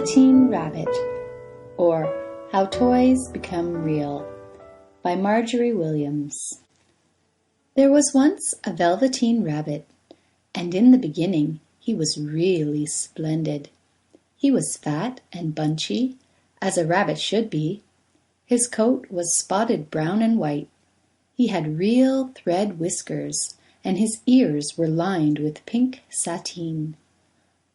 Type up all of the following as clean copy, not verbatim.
Velveteen Rabbit, or How Toys Become Real, by Marjorie Williams. There was once a Velveteen Rabbit, and in the beginning he was really splendid. He was fat and bunchy, as a rabbit should be. His coat was spotted brown and white. He had real thread whiskers, and his ears were lined with pink sateen.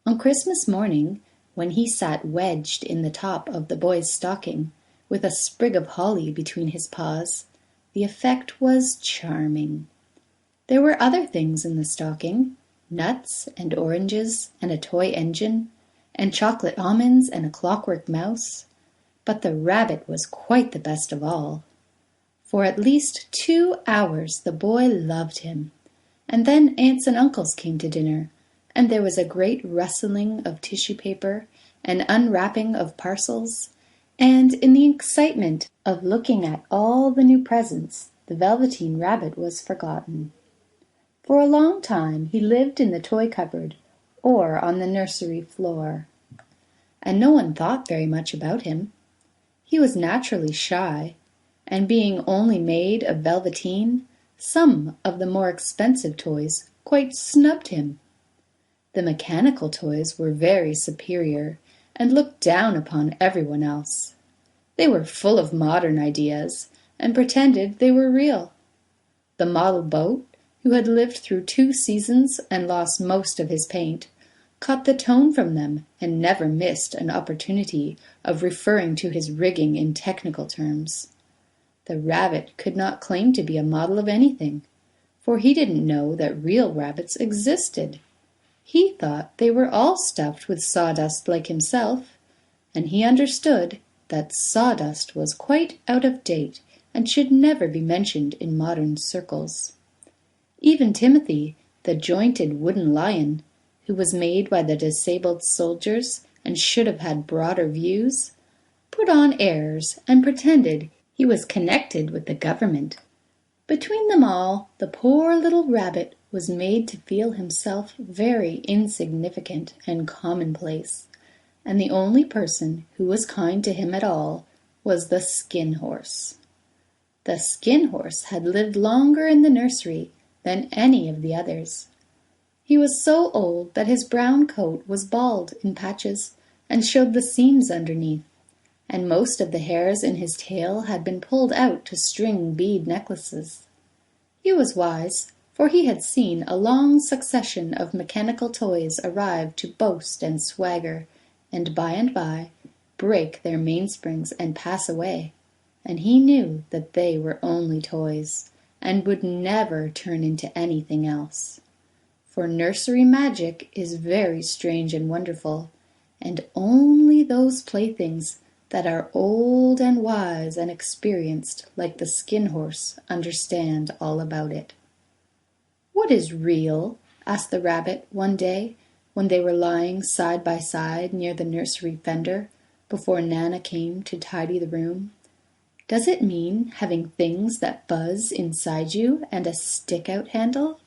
On Christmas morning, when he sat wedged in the top of the boy's stocking, with a sprig of holly between his paws, the effect was charming. There were other things in the stocking, nuts and oranges and a toy engine, and chocolate almonds and a clockwork mouse, but the rabbit was quite the best of all. For at least 2 hours the boy loved him, and then aunts and uncles came to dinner, and there was a great rustling of tissue paper and unwrapping of parcels, and in the excitement of looking at all the new presents, the Velveteen Rabbit was forgotten. For a long time he lived in the toy cupboard or on the nursery floor, and no one thought very much about him. He was naturally shy, and being only made of velveteen, some of the more expensive toys quite snubbed him. The mechanical toys were very superior and looked down upon everyone else. They were full of modern ideas and pretended they were real. The model boat, who had lived through 2 seasons and lost most of his paint, caught the tone from them and never missed an opportunity of referring to his rigging in technical terms. The rabbit could not claim to be a model of anything, for he didn't know that real rabbits existed. He thought they were all stuffed with sawdust like himself, and he understood that sawdust was quite out of date and should never be mentioned in modern circles. Even Timothy, the jointed wooden lion, who was made by the disabled soldiers and should have had broader views, put on airs and pretended he was connected with the government. Between them all, the poor little rabbit was made to feel himself very insignificant and commonplace, and the only person who was kind to him at all was the Skin Horse. The Skin Horse had lived longer in the nursery than any of the others. He was so old that his brown coat was bald in patches and showed the seams underneath, and most of the hairs in his tail had been pulled out to string bead necklaces. He was wise, for he had seen a long succession of mechanical toys arrive to boast and swagger, and by break their mainsprings and pass away, and he knew that they were only toys, and would never turn into anything else. For nursery magic is very strange and wonderful, and only those playthings that are old and wise and experienced like the Skin Horse understand all about it. "What is real?" asked the rabbit one day when they were lying side by side near the nursery fender before Nana came to tidy the room. "Does it mean having things that buzz inside you and a stick-out handle?"